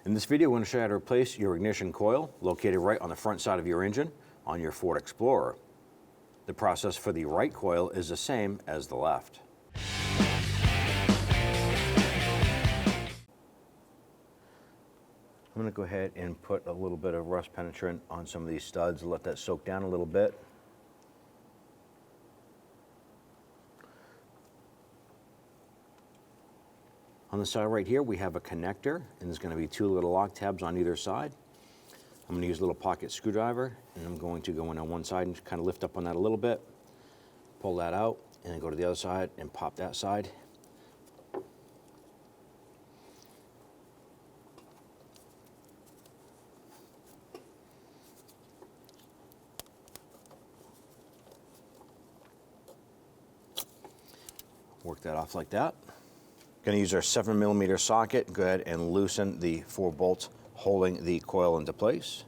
In this video, I'm going to show you how to replace your ignition coil located right on the front side of your engine on your Ford Explorer. The process for the right coil is the same as the left. I'm going to go ahead and put a little bit of rust penetrant on some of these studs, let that soak down a little bit. On the side right here, we have a connector, and there's going to be two little lock tabs on either side. I'm going to use a little pocket screwdriver, and I'm going to go in on one side and kind of lift up on that a little bit, pull that out, and then go to the other side and pop that side. Work that off like that. Going to use our 7mm socket. Go ahead and loosen the 4 bolts holding the coil into place.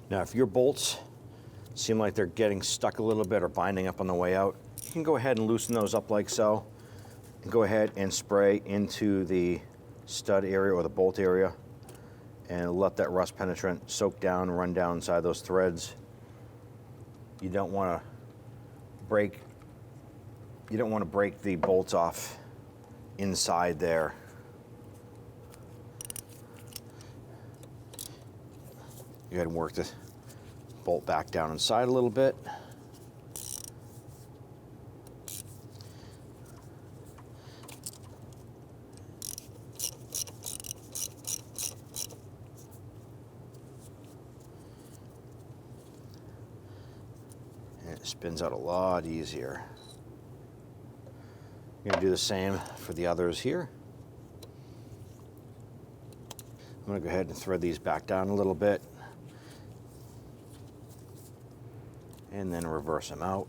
Now, if your bolts seem like they're getting stuck a little bit or binding up on the way out, you can go ahead and loosen those up like so, and go ahead and spray into the stud area or the bolt area, and let that rust penetrant soak down, run down inside those threads. You don't want to break the bolts off inside there. Go ahead and work the bolt back down inside a little bit. And it spins out a lot easier. I'm going to do the same for the others here. I'm going to go ahead and thread these back down a little bit, and then reverse them out.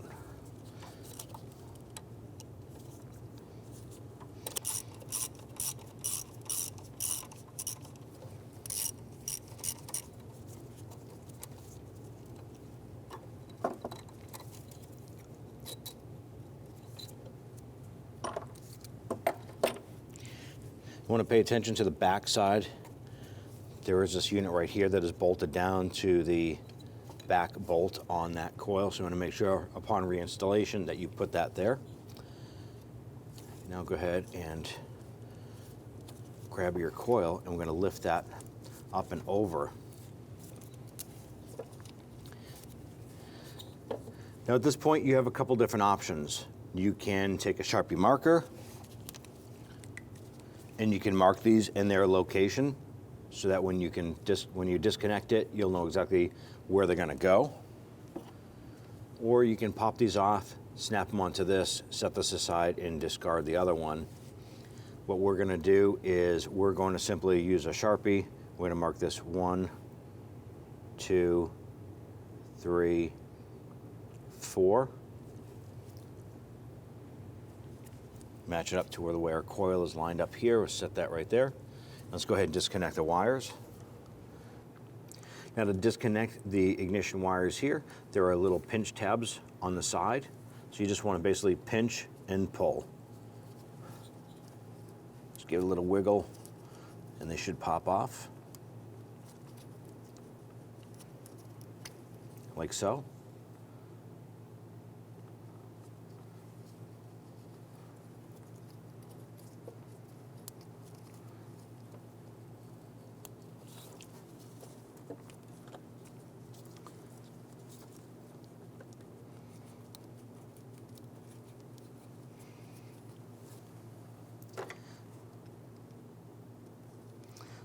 You want to pay attention to the back side. There is this unit right here that is bolted down to the back bolt on that coil, so you want to make sure upon reinstallation that you put that there. Now go ahead and grab your coil, and we're going to lift that up and over. Now at this point you have a couple different options. You can take a Sharpie marker and you can mark these in their location, so that when you disconnect it, you'll know exactly where they're going to go. Or you can pop these off, snap them onto this, set this aside, and discard the other one. What we're going to do is we're going to simply use a Sharpie. We're going to mark this 1, 2, 3, 4. Match it up to where our coil is lined up here. We'll set that right there. Let's go ahead and disconnect the wires. Now to disconnect the ignition wires here, there are little pinch tabs on the side. So you just want to basically pinch and pull. Just give it a little wiggle and they should pop off. Like so.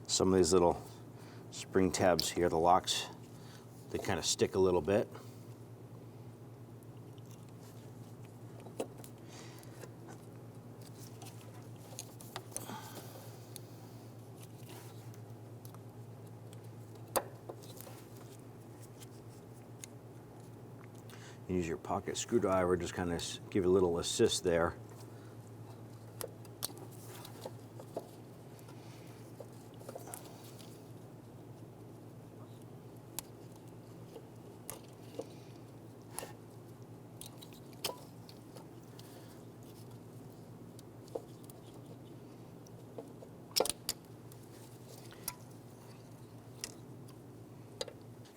Some of these little spring tabs here, the locks, they kind of stick a little bit. And use your pocket screwdriver, just kind of give a little assist there.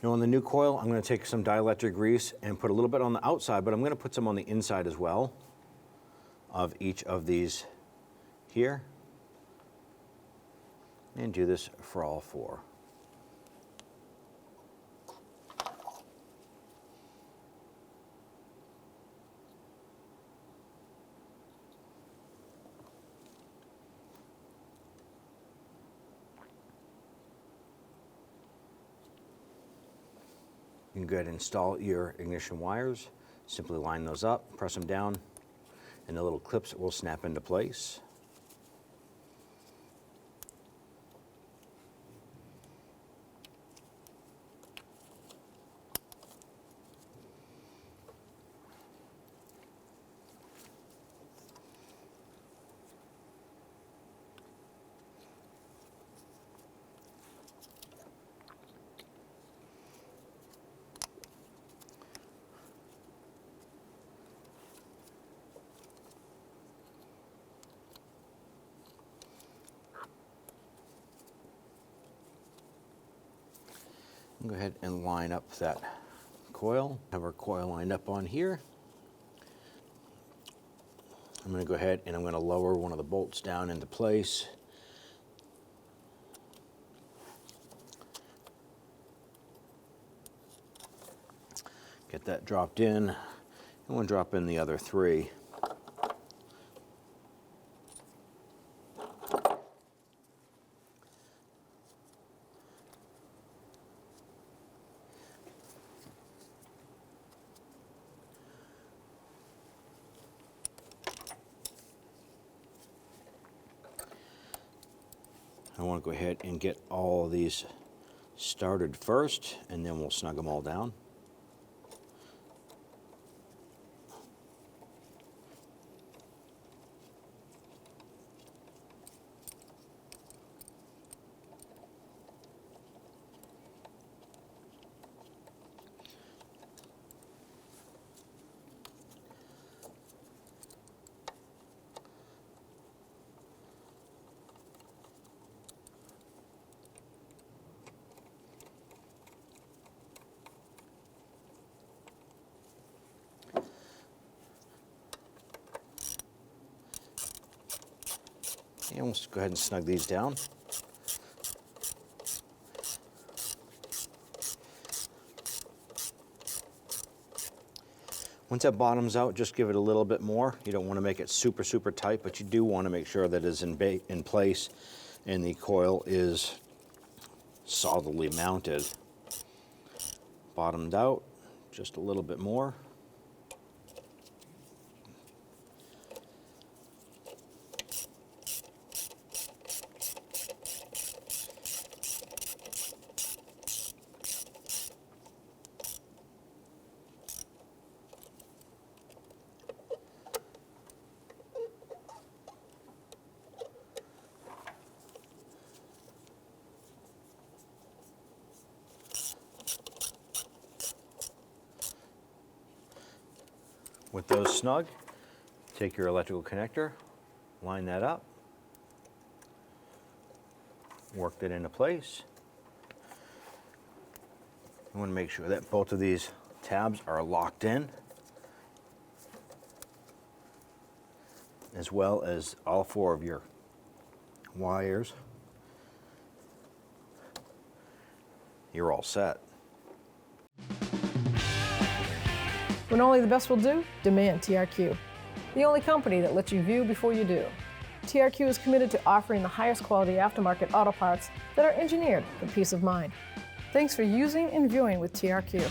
Now on the new coil, I'm going to take some dielectric grease and put a little bit on the outside, but I'm going to put some on the inside as well of each of these here. And do this for all four. You can go ahead and install your ignition wires. Simply line those up, press them down, and the little clips will snap into place. Go ahead and line up that coil. Have our coil lined up on here. I'm going to go ahead and I'm going to lower one of the bolts down into place. Get that dropped in. I'm going to drop in the other three. I want to go ahead and get all of these started first, and then we'll snug them all down. And we'll go ahead and snug these down. Once that bottoms out, just give it a little bit more. You don't want to make it super, super tight, but you do want to make sure that it's in place and the coil is solidly mounted. Bottomed out, just a little bit more. With those snug, take your electrical connector, line that up, work that into place. You want to make sure that both of these tabs are locked in, as well as all four of your wires. You're all set. When only the best will do, demand TRQ. The only company that lets you view before you do. TRQ is committed to offering the highest quality aftermarket auto parts that are engineered for peace of mind. Thanks for using and viewing with TRQ.